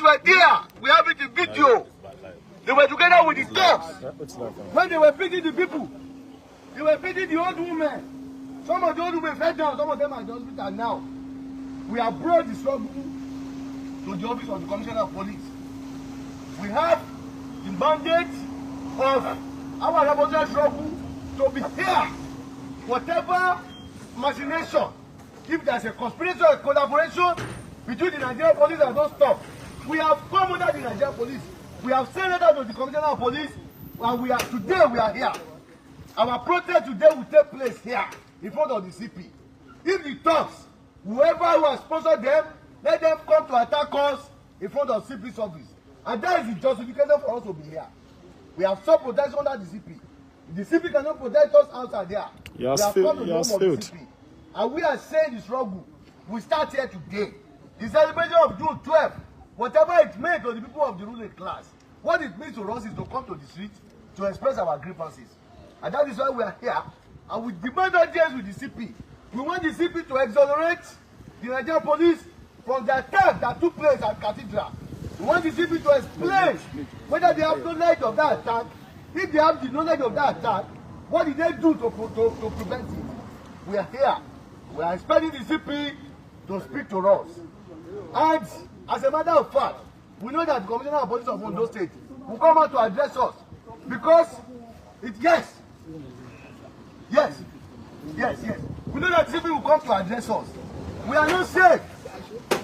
were there. We have it in video. They were together with the dogs. When they were beating the people, they were beating the old women. Some of the old women fell down. Some of them are in the hospital now. We have brought the struggle to the office of the Commissioner of Police. We have the mandate of our revolutionary struggle to be here. Whatever machination, if there's a conspiracy or a collaboration between the Nigerian police and those stuff, we have come under the Nigerian police. We have sent letters to the Commissioner of Police, and today we are here. Our protest today will take place here in front of the CP. If the thugs, whoever who has sponsored them, let them come to attack us in front of CP's office. And that is the justification for us to be here. We have some protection under the CP. The CP cannot protect us outside there. We have come to the home of the CP. And we are saying the struggle. We start here today. The celebration of June 12th, whatever it means to the people of the ruling class, what it means to us is to come to the street to express our grievances. And that is why we are here. And we demand audience with the CP. We want the CP to exonerate the Nigerian police from the attack that took place at Cathedral. We want the CP to explain whether they have knowledge of that attack. If they have the knowledge of that attack, what did they do to prevent it? We are here. We are expecting the CP to speak to us. And as a matter of fact, we know that the Commissioner of Police of Ondo State will come out to address us because yes. We know that CP will come to address us. We are not safe.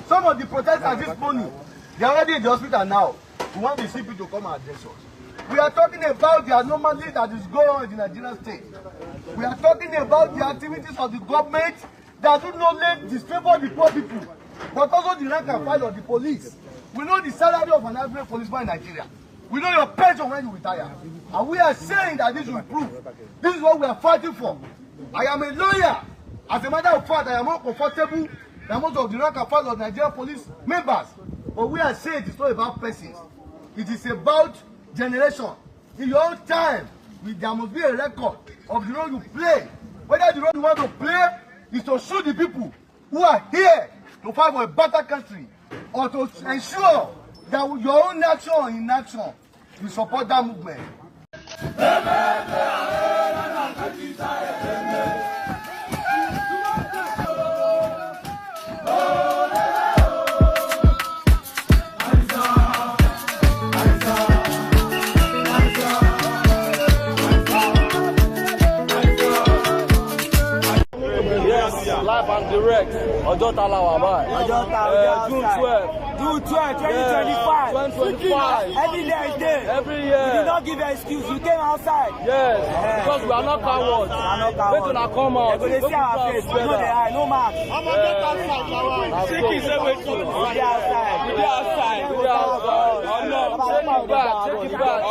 Some of the protesters this morning, they are already in the hospital now. We want the CP to come and address us. We are talking about the anomaly that is going on in the Nigerian state. We are talking about the activities of the government that do not only disfavor the poor people, but also the rank and file of the police. We know the salary of an average policeman in Nigeria. We know your pension when you retire. And we are saying that this will improve. This is what we are fighting for. I am a lawyer. As a matter of fact, I am more comfortable than most of the rank and file of Nigerian police members. But we are saying it's not about persons. It is about generation. In your own time, there must be a record of the role you play. Whether the role you want to play is to shoot the people who are here to fight for a better country, or to ensure that with your own action or inaction, you support that movement. Live and direct. Ọjọ́ ta la wà báyìí. June 12. June 12, 2025. 2025. Every day is day. Every year. You did not give an excuse. You came outside. Yes. Because we are not cowards. Wait till I come out. They see our face. We know they are. No mask. Sick is everything. We dey outside. We dey outside. We dey outside. Take it back.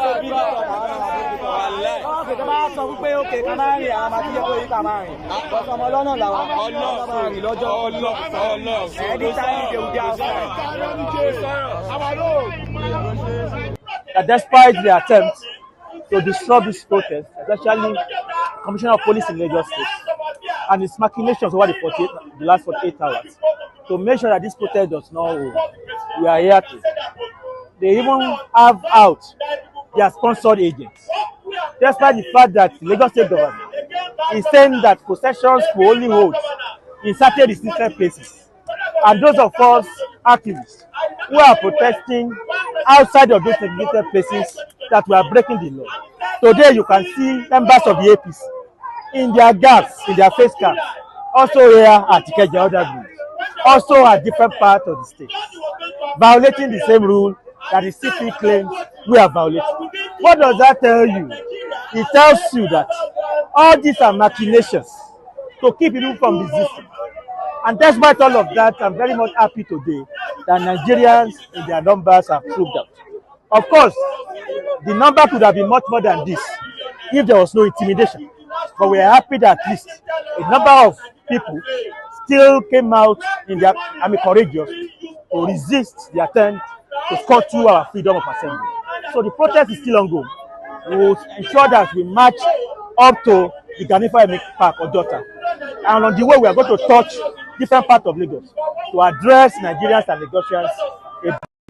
Take it back. Ká máa sọ wípé òkè ká máa rìn àwọn àti ẹgbẹ́ orí ká máa rìn. Ọ̀sán ọmọ lọ́nà làwọn máa rìn lọ́jọ́. Ẹni táyé ìdè òde outside. That despite the attempt to disrupt this protest, especially Commissioner of Police in Lagos State and his machinations over the last 48 hours, to make sure that this protest does not hold, we are here to. They even have out their sponsored agents. Despite the fact that Lagos State government is saying that processions will only hold in certain restricted places, and those of us activists who are protesting outside of those restricted places, that we are breaking the law. Today you can see members of the APC in their gaps, in their face caps, also here at Ikeja other groups, also at different parts of the state, violating the same rule that the CP claims we are violating. What does that tell you? It tells you that all these are machinations to keep people from resisting. And despite all of that, I'm very much happy today that Nigerians in their numbers have proved out. Of course, the number could have been much more than this if there was no intimidation. But we are happy that at least a number of people still came out in their courageous to resist the attempt to cut through our freedom of assembly. So the protest is still ongoing. We will ensure that we march up to the Ganifa Park or Jota. And on the way, we are going to touch different parts of Lagos to address Nigerians and Lagosians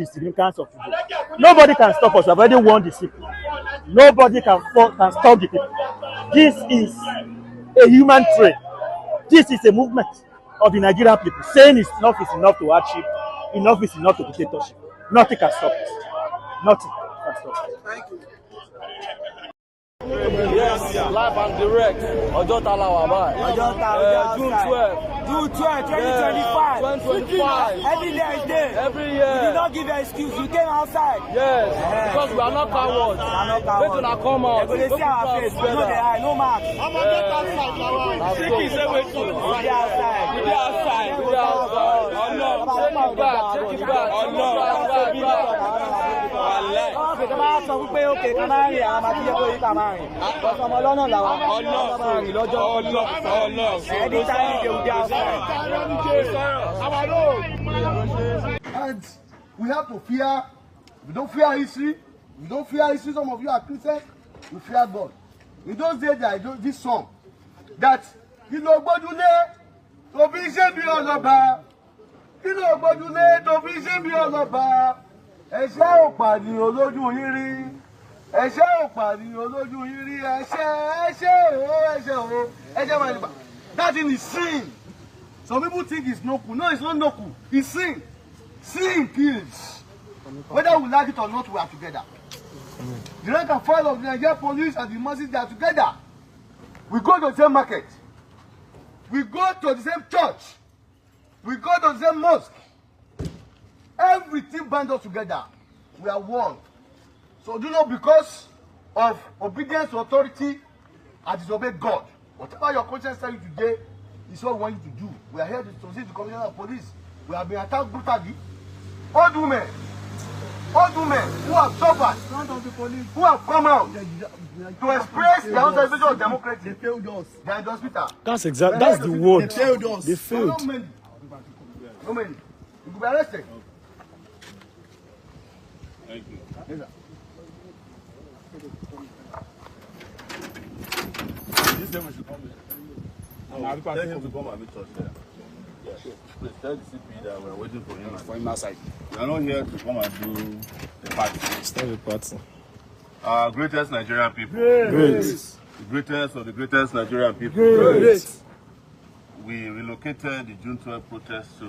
the significance of today. Nobody can stop us. We have already won the people. Nobody can stop the people. This is a human trait. This is a movement of the Nigerian people saying enough is enough to hardship, enough is enough to dictatorship. Nothing can stop us. Nothing can stop us. Thank you. Yes, live and direct. Ọjọ́ ta la wà báyìí. June 12. June 12, 2025. 2025. Every year is there. Every year. You did not give an excuse. You came outside. Yes, because we are not cowards. We are not cowards. Wait till I come out. They see our face. We know they hide. No mark. We dey outside. We dey outside. Sọ wípé òkè kan máa rìn àwọn àti yẹ́pọ̀ yìí kà máa rìn. Ọmọ lọ́nà làwọn máa rìn lọ́jọ́. Ẹni táyé ìdè òde outside. And we have to fear. We don't fear history. We don't fear history. Some of you are Christians. We fear God. In those days, there is this song that kí ló gbójúlé tó fi ṣe bí ọlọ́ba. Kí ló gbójúlé tó fi ṣe bí ọlọ́ba. Ẹ̀ṣẹ̀ ò pàdé olójú yín rí. Ẹ̀ṣẹ̀ ò pàdé olójú yín rí. Ẹ̀ṣẹ̀ máa nípa. That thing is sin. Some people think it's no cool. No, it's not no cool. It's sin. Sin kills. Whether we like it or not, we are together. The rank and file of the Nigerian police and the masses, they are together. We go to the same market. We go to the same church. We go to the same mosque. Everything binds us together. We are one. So do not, because of obedience to authority, and disobey God. Whatever your conscience tells you today is what we want you to do. We are here to see the commissioner of police. We have been attacked brutally. Old women who have suffered, who have come out to express their own celebration of democracy. They failed us. They are in the hospital. That's exactly. That's the word. They failed us. They failed. So no many. You could be arrested. Thank you. Yes, sir. This time we should come here. Tell him to come and meet us there. Yes. Please tell the CP that we're waiting for him. For him outside. We are not here to come and do the party. Start the party. Our greatest Nigerian people. Great. The greatest of the greatest Nigerian people. Great. We relocated the June 12 protest to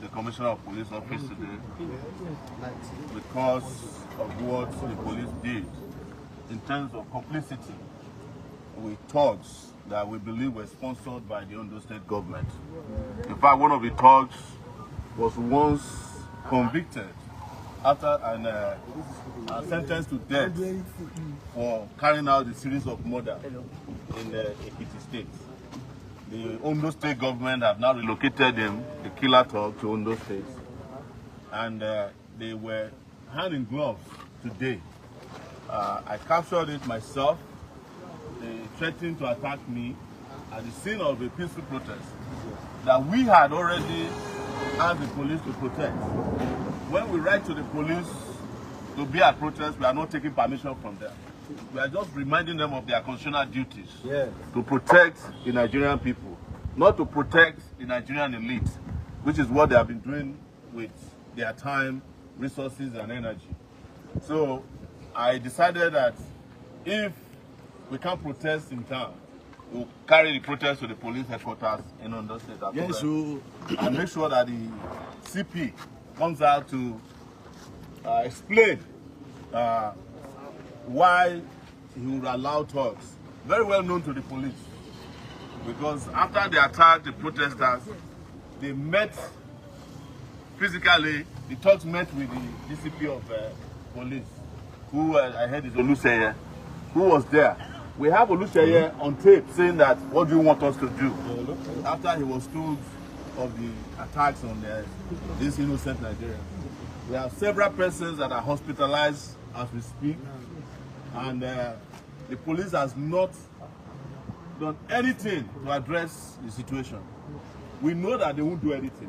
the Commissioner of Police office today because of what the police did in terms of complicity with thugs that we believe were sponsored by the Ondo State government. In fact, one of the thugs was once convicted after and sentenced to death for carrying out a series of murders in Ekiti State. The Ondo State government have now relocated him, the killer thug, to Ondo State. And they were hand in gloves today. I captured it myself. They threatened to attack me at the scene of a peaceful protest that we had already asked the police to protect. When we write to the police to be at protest, we are not taking permission from them. We are just reminding them of their constitutional duties to protect the Nigerian people, not to protect the Nigerian elite, which is what they have been doing with their time, resources, and energy. So I decided that if we can't protest in town, we'll carry the protest to the police headquarters in Ondo State. Yes, and make sure that the CP comes out to explain why he would allow thugs, very well known to the police, because after they attacked the protesters, they met physically. The thugs met with the DCP of police, who I heard is Oluseye, who was there. We have Oluseye on tape saying that, what do you want us to do? After he was told of the attacks on this innocent Nigerians. We have several persons that are hospitalized as we speak, and the police has not done anything to address the situation. We know that they won't do anything.